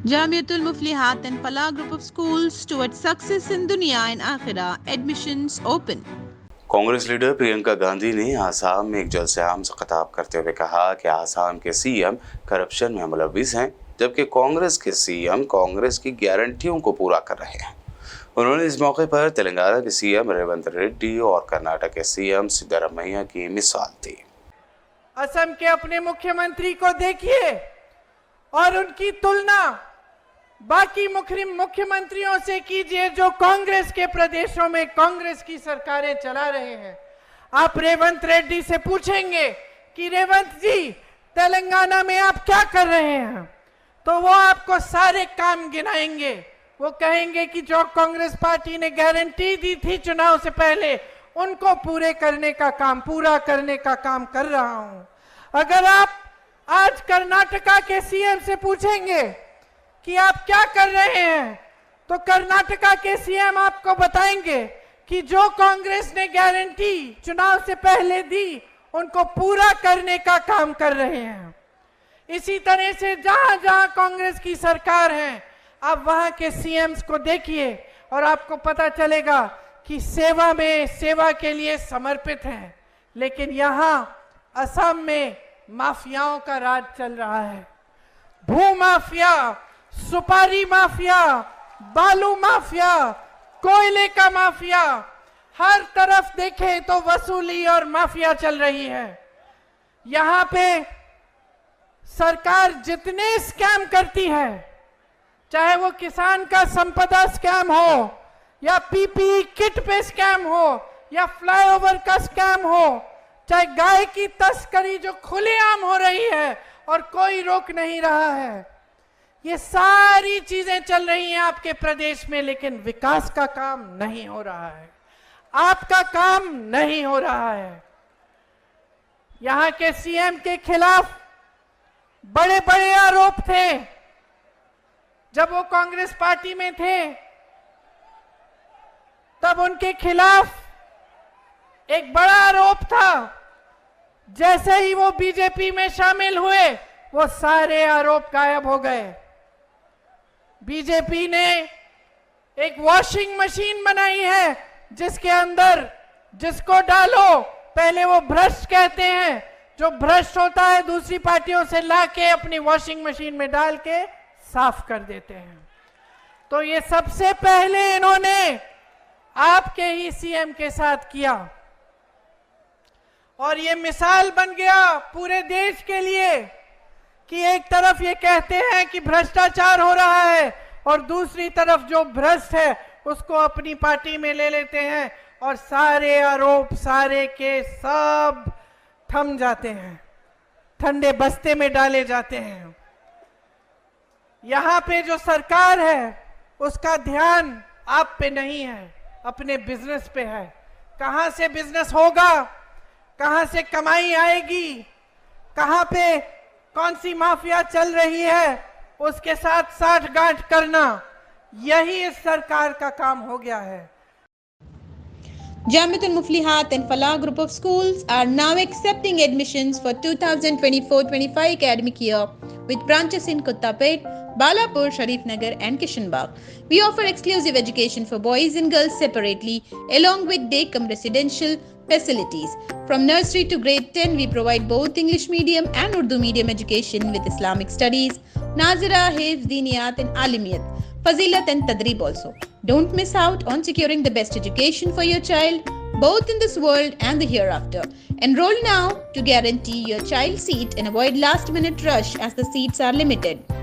Jamiatul Muflihat and Falah Group of Schools towards success in Dunya and Akhirah. Admissions open. Congress leader Priyanka Gandhi ने आसाम में एक जलसे-आम से खिताब करते हुए कहा कि आसाम के सीएम करप्शन में मुलव्विस हैं, जबकि कांग्रेस के सीएम कांग्रेस की गारंटियों को पूरा कर रहे हैं। उन्होंने इस मौके पर तेलंगाना के सीएम रेवंत रेड्डी और कर्नाटक के सीएम सिद्धरामैया की मिसाल दी। असम के अपने मुख्यमंत्री को देखिए और उनकी तुलना बाकी मुख्यमंत्रियों से कीजिए जो कांग्रेस के प्रदेशों में कांग्रेस की सरकारें चला रहे हैं। आप रेवंत रेड्डी से पूछेंगे कि रेवंत जी तेलंगाना में आप क्या कर रहे हैं, तो वो आपको सारे काम गिनाएंगे। वो कहेंगे कि जो कांग्रेस पार्टी ने गारंटी दी थी चुनाव से पहले, उनको पूरा करने का काम कर रहा हूं। अगर आप आज कर्नाटका के सीएम से पूछेंगे कि आप क्या कर रहे हैं, तो कर्नाटका के सीएम आपको बताएंगे कि जो कांग्रेस ने गारंटी चुनाव से पहले दी, उनको पूरा करने का काम कर रहे हैं। इसी तरह से जहां जहां कांग्रेस की सरकार है, आप वहां के सीएम्स को देखिए और आपको पता चलेगा कि सेवा के लिए समर्पित हैं। लेकिन यहां असम में माफियाओं का राज चल रहा है। भू माफिया, सुपारी माफिया, बालू माफिया, कोयले का माफिया, हर तरफ देखें तो वसूली और माफिया चल रही है। यहां पे सरकार जितने स्कैम करती है, चाहे वो किसान का संपदा स्कैम हो, या पीपीई किट पे स्कैम हो, या फ्लाईओवर का स्कैम हो, चाहे गाय की तस्करी जो खुलेआम हो रही है और कोई रोक नहीं रहा है, ये सारी चीजें चल रही हैं आपके प्रदेश में, लेकिन विकास का काम नहीं हो रहा है, आपका काम नहीं हो रहा है। यहां के सीएम के खिलाफ बड़े बड़े आरोप थे जब वो कांग्रेस पार्टी में थे, तब उनके खिलाफ एक बड़ा आरोप था। जैसे ही वो बीजेपी में शामिल हुए, वो सारे आरोप गायब हो गए। बीजेपी ने एक वॉशिंग मशीन बनाई है जिसके अंदर जिसको डालो, पहले वो भ्रष्ट कहते हैं, जो भ्रष्ट होता है दूसरी पार्टियों से लाके अपनी वॉशिंग मशीन में डाल के साफ कर देते हैं। तो ये सबसे पहले इन्होंने आपके ही सीएम के साथ किया और ये मिसाल बन गया पूरे देश के लिए कि एक तरफ ये कहते हैं कि भ्रष्टाचार हो रहा है और दूसरी तरफ जो भ्रष्ट है उसको अपनी पार्टी में ले लेते हैं और सारे आरोप सारे के सब थम जाते हैं, ठंडे बस्ते में डाले जाते हैं। यहां पे जो सरकार है उसका ध्यान आप पे नहीं है, अपने बिजनेस पे है। कहां से बिजनेस होगा, कहां से कमाई आएगी, कहां पे कौन सी माफिया चल रही है, उसके साथ साठगांठ करना, यही इस सरकार का काम हो गया है। Jamiatul Muflihat and Falah Group of Schools are now accepting admissions for 2024-25 academic year with branches in Kottapet, Balapur, Sharif Nagar and Kishanbagh. We offer exclusive education for boys and girls separately along with day-cum residential facilities. From nursery to grade 10, we provide both English medium and Urdu medium education with Islamic studies, Nazira, Hifz, Diniyat and Alimiyat, Fazilat and Tadrib also. Don't miss out on securing the best education for your child, both in this world and the hereafter. Enroll now to guarantee your child's seat and avoid last-minute rush as the seats are limited.